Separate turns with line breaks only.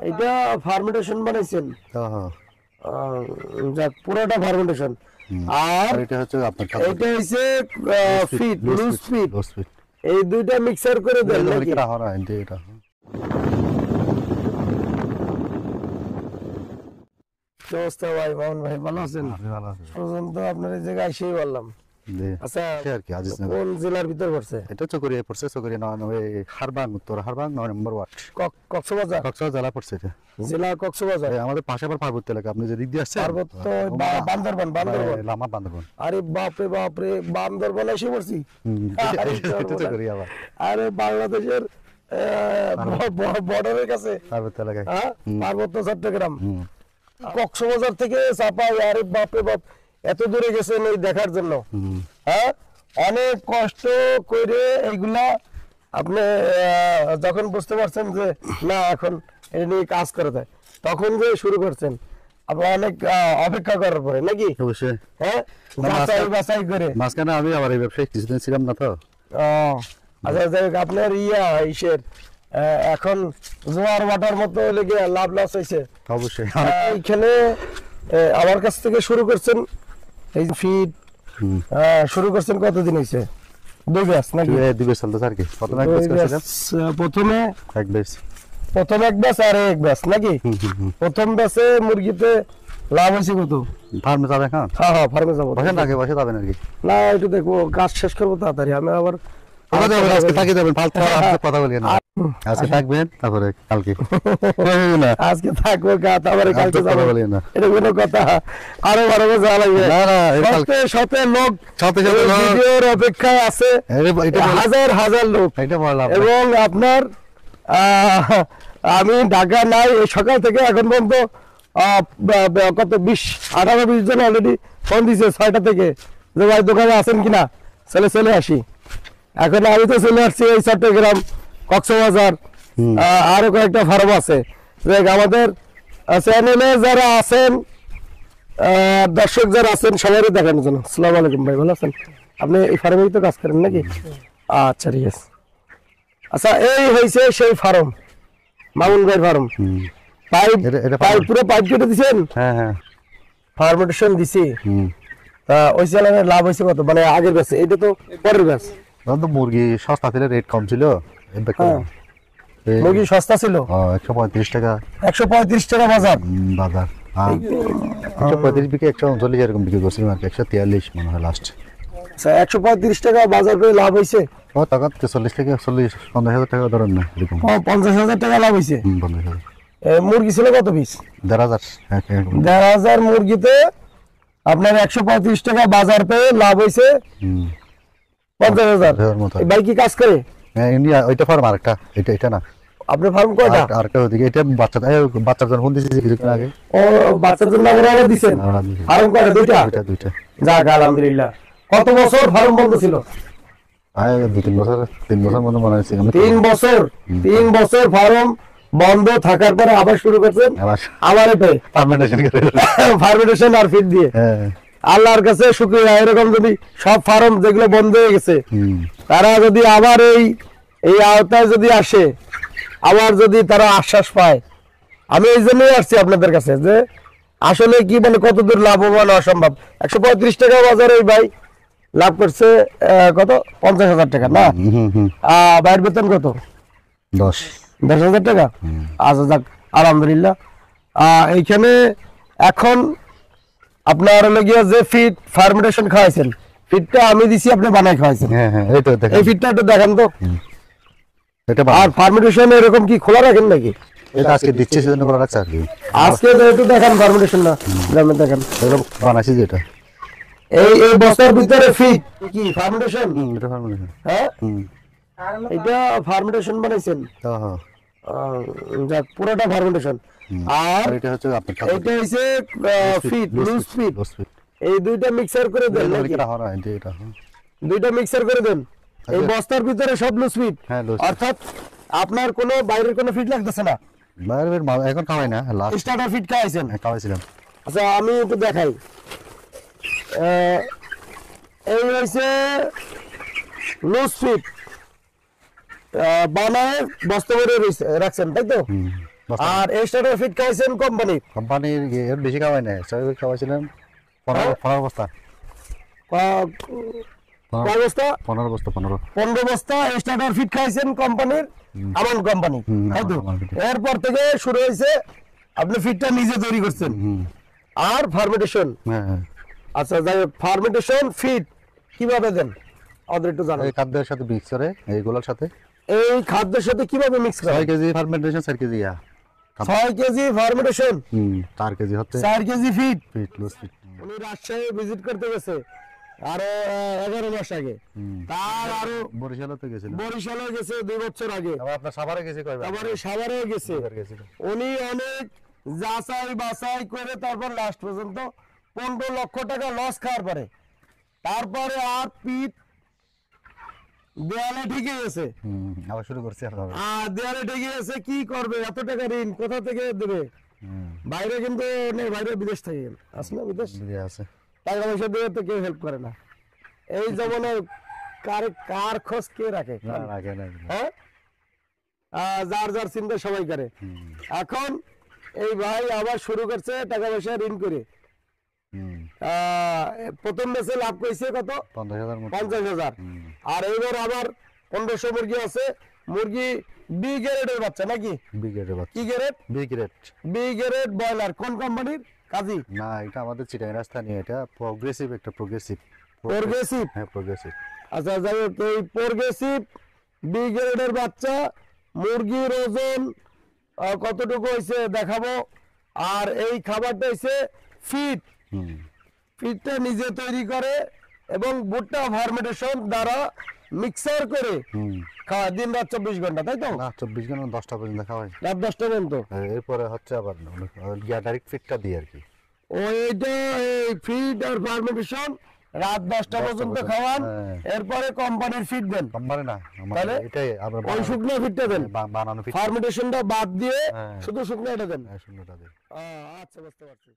এটা ফার্মেন্টেশন বানাইছেন?
হ্যাঁ হ্যাঁ।
যাক, পুরোটা ফার্মেন্টেশন। আর
এটা হচ্ছে আপনার
এটা হইছে fit, loose fit.
Loose fit.
এই দুইটা মিক্সার করে দেন নাকি?
এটা হরা এটা।
কি অবস্থা ভাই? মামুন ভাই ভালো আছেন?
আমি ভালো আছি।
পর্যন্ত আপনার এই জায়গায় এসেই বললাম। আচ্ছা,
আর কি আজিজনগর
কোন জেলার ভিতর পড়ছে?
এটা চকরিয়া পড়ছে, চকরিয়া হারবাং, উত্তর হারবাং 9 নম্বর ওয়ার্ড।
কক্সবাজার?
কক্সবাজার জেলা পড়ছে এটা।
জেলা কক্সবাজার।
আমাদের পাশে আবার পার্বত্য এলাকা, আপনি যে দিক দিয়ে আসছেন
পার্বত্য বান্দরবান।
লামা বান্দরবান।
আরে বাপরে বাপরে, বান্দরবান এসে পড়ছি।
এটা চকরিয়া আবার।
আরে বাংলাদেশের বর্ডারের কাছে
পার্বত্য এলাকা।
পার্বত্য চট্টগ্রাম। কক্সবাজার থেকে চাপাই, আরে বাপরে বাপ, এত দূরে গেছেন এই দেখার জন্য? হ্যাঁ, অনেক কষ্ট করে এইগুলা আপনি যখন বুঝতে পারছেন যে না এখন এটা নিয়ে কাজ করে দেয়, তখন যে শুরু করছেন আপনার অনেক অপেক্ষা করার পরে নাকি?
অবশ্যই।
হ্যাঁ, বাছাই করে।
মাঝখানে আমি আবার এই ব্যবসায় কিছুদিন ছিলাম না তো।
আচ্ছা যাই হোক, আপনার ইসের এখন জোয়ার ওয়াটার মতো লেগে লাভ লস হয়েছে
অবশ্যই।
এইখানে আমার কাছ থেকে শুরু করছেন এই ফিড শুরু করছেন কতদিন হয়েছে? 2 ব্যাচ নাকি?
2 ব্যাচ চলতেছে আর কি। প্রথমে এক ব্যাচ করেছিলাম।
প্রথমে
এক ব্যাচ।
প্রথম এক ব্যাচ আর এক ব্যাচ নাকি? প্রথম ব্যাচে মুরগিতে লাভ হয়েছে কত?
ফার্মে যাবেন?
হ্যাঁ ফার্মে যাবো।
বসেন নাকি? বসে যাবেন আর কি?
না, একটু দেখবো, কাজ শেষ করবো তাড়াতাড়ি। আমি আবার
আজকে থাকি যাবেন, ফালতু কথা বলি না। আজকে থাকবেন, তারপরে কালকে
আজকে থাকবো, তারপরে কালকে যাবো,
বলি না।
এটা কোনো কথা? আরো বড় যাওয়া লাগবে।
না না,
শত লোক
সাথে
ভিডিওর অপেক্ষায় আছে, হাজার হাজার লোক।
এটা বললাম।
এবং আপনার আমি ঢাকা নাই, সকাল থেকে এখন পর্যন্ত কত 18-20 জন অলরেডি ফোন দিছে 6টা থেকে, যে ভাই দোকানে আছেন কিনা, চলে আসি। এখন আমি তো চলে আসছি এই চট্টগ্রাম, কক্সবাজার, আরো কয়েকটা ফার্ম আছে। আমাদের চ্যানেলে যারা আছেন, দর্শক যারা আছেন, সবাই দেখানোর জন্য। আসসালামু আলাইকুম ভাই, ভালো আছেন? আপনি এই ফার্মেই তো কাজ করেন নাকি? আচ্ছা ঠিক আছে। আচ্ছা, এই হয়েছে সেই ফার্ম, মামুন ভাইয়ের ফার্ম। পাইপ পুরো পাইপ কেটে দিচ্ছেন?
হ্যাঁ হ্যাঁ,
ফার্মেন্টেশন দিছি। তা ওই চ্যানেলের লাভ হয়েছে কত? মানে আগের ব্যাচ, এটা তো পরের ব্যাচ।
তো মুরগি সস্তা ছিল, রেট কম ছিল।
মুরগি সস্তা ছিল
135 টাকা।
135 টাকা বাজার।
135 বিকে 139 এরকম বিক্রি করছিলাম আর কি। 143 মনে হয় লাস্ট।
135 টাকা বাজার করে লাভ হয়েছে।
টাকা 40 থেকে 50,000 টাকা ধরেন না, এরকম।
50,000 টাকা লাভ হয়েছে।
50,000।
মুরগি ছিল কত পিস?
1,500।
1,500 মুরগিতে আপনার 135 টাকা বাজার পেয়ে লাভ হয়েছে 50,000। ভাই কি কাজ করে?
ইন্ডিয়া ওইটা ফার্ম, আরেকটা এটা না।
আপনার ফার্ম কয়টা?
আরেকটা ওদিকে, এটা বাচ্চার জন্য ফোন দিয়েছি কিছুদিন আগে।
ও, বাচ্চার জন্য আপনারা দিবেন? ফার্ম কয়টা? দুইটা। যাক আলহামদুলিল্লাহ। কত বছর ফার্ম বন্ধ ছিল?
2-3 বছর, 3 বছর মতো মনে হচ্ছে।
3 বছর ফার্ম বন্ধ থাকার পরে আবার শুরু করছেন আবার ফার্মেন্টেশন আর ফিড দিয়ে। আল্লাহর কাছে শুকরিয়া। এরকম যদি সব ফার্ম যেগুলো বন্ধ হয়ে গেছে, তারা যদি আবার এই আওতায় যদি আসে, আবার যদি তারা আশ্বাস পায়, আমি এই জন্যই আসছি আপনাদের কাছে যে আসলে কি মানে কতদূর লাভবান অসম্ভব। 135 টাকা বাজারে ভাই লাভ করছে কত? 50,000 টাকা না? ভাইয়ের বেতন কত? 10,000 টাকা। আচ্ছা যাক আলহামদুলিল্লাহ। এইখানে এখন আপনার লগিয়া যে ফিড ফার্মেন্টেশন খাওয়াইছেন, ফিডটা আমি দিছি, আপনি বানাই খাওয়াইছেন। এই ফিডটা একটু দেখান তো। আর ফার্মেন্টেশন এরকম কি খোলা রাখেন নাকি?
এটা আজকে দিচ্ছি, সেজন্য করা রাখছে আর কি।
আজকে একটু দেখান ফার্মেন্টেশন না, দেখেন
বানাইছি যেটা।
এই বস্তার ভিতরে ফিড কি ফার্মেন্টেশন?
এটা ফার্মেন্টেশন।
হ্যাঁ, এটা ফার্মেন্টেশন বানাইছেন?
হ্যাঁ,
যাক পুরোটা ফার্মেন্টেশন। আর
এটা হচ্ছে আপনার,
এটা হইছে ফিড, লুজ ফিড। এই দুইটা মিক্সার করে দেন নাকি? দুইটা মিক্সার করে দেন। এই বস্তার ভিতরে সব লুজ ফিড, অর্থাৎ আপনার কোনো বাইরের কোনো ফিড লাগতেছে না?
বাইরের এখন খাওয়াই না,
স্টার্টার ফিড খাওয়াইছেন?
খাওয়াইছিলাম।
আচ্ছা আমি একটু দেখাই। এই হইছে লুজ ফিড বানায় বস্তা করে রাখছেন, তাই তো? আর এক্সট্রা ফিট খাইছেন কোম্পানি
কোম্পানির এর বেশি খাওয়াই নাই, স্বাভাবিক খাওয়াইছিলেন 15 বস্তা,
কয় বস্তা
15 বস্তা,
15 বস্তা এক্সট্রা ফিট খাইছেন কোম্পানির, আমান কোম্পানি, তাই তো?
আমান ফিট।
এরপর থেকে শুরু হয়েছে আপনি ফিটটা নিজে তৈরি করছেন। আর ফার্মেন্টেশন,
হ্যাঁ,
আচ্ছা যাই হোক, ফার্মেন্টেশন ফিট কিভাবে দেন আমাদের একটু জানান।
এই খাদ্যের সাথে মিক্স করে এইগুলোর সাথে
এই খাদ্যের সাথে কিভাবে মিক্স
6
করেন?
KG fermentation, 4 KG
6 KG fermentation,
4 KG হচ্ছে
4 KG fit.
Fit, loose fit.
উনি রাজশাহী ভিজিট করতে গেছে আরো 11 মাস আগে, তার আরো
বরিশালও তো গেছিল,
বরিশালে গেছে 2 বছর আগে,
আবার আপনার সাভারে গেছে কয়বার?
তারপরে সাভারেও গেছে।
গেছিল।
উনি অনেক যাচাই বাছাই করে তারপর লাস্ট পর্যন্ত 15 লক্ষ টাকা লস খাওয়ার পরে তারপরে আর পিঠ দেয়ালে ঠেকে গেছে।
আবার শুরু করছে আর হবে।
আর দেয়ালে ঠেকে গেছে, কি করবে? এত টাকা ঋণ কোথা থেকে দেবে? বাইরে কিন্তু নেই, বাইরে বিদেশ থেকে আছে না, বিদেশ
দিয়ে আছে।
টাকা পয়সা দিয়ে তো কেউ হেল্প করে না। এই জমানে কার খোঁজ কে রাখে?
না রাখে না।
হ্যাঁ, যার যার চিন্তা সবাই করে। এখন এই ভাই আবার শুরু করছে টাকা পয়সা ঋণ করে। প্রথম ম্যাচে লাভ করেছে কত?
50,000 মতো।
50,000। আর এইবার আবার 1500 মুরগি আছে। মুরগি বি গ্রেডের বাচ্চা নাকি?
বি গ্রেডের বাচ্চা।
কি grade?
B grade.
B grade broiler. কোন কোম্পানির? কাজী?
না, এটা আমাদের চিটাগাং রাজধানী, এটা প্রোগ্রেসিভ, একটা প্রোগ্রেসিভ।
প্রোগ্রেসিভ?
হ্যাঁ, প্রোগ্রেসিভ।
আচ্ছা যাই হোক, এই প্রোগ্রেসিভ বি গ্রেডের বাচ্চা মুরগির ওজন কতটুকু হয়েছে দেখাবো। আর এই খাবারটা হয়েছে ফিড। ফিডটা নিজে তৈরি করে এবং ভুট্টা ফার্মেন্টেশন দ্বারা মিক্সার করে খাওয়া, দিন রাত 24 ঘন্টা, তাই তো?
না, 24 ঘন্টা 10টা পর্যন্ত খাওয়াই।
রাত 10টা পর্যন্ত।
এরপরে হচ্ছে আবার ডাইরেক্ট ফিটটা দিয়ে আর কি।
ওইটা এই ফিড আর ফার্মেন্টেশন রাত 10টা পর্যন্ত খাওয়ান, এরপরে কোম্পানির ফিড দেন।
কোম্পানি না,
তাহলে
এটাই আমরা
ওই শুকনো ফিডটা দেন,
বানানো ফিট,
ফার্মেন্টেশনটা বাদ দিয়ে শুধু শুকনো এটা দেন।
শূন্যটা দিই।
আচ্ছা, বুঝতে পারছি।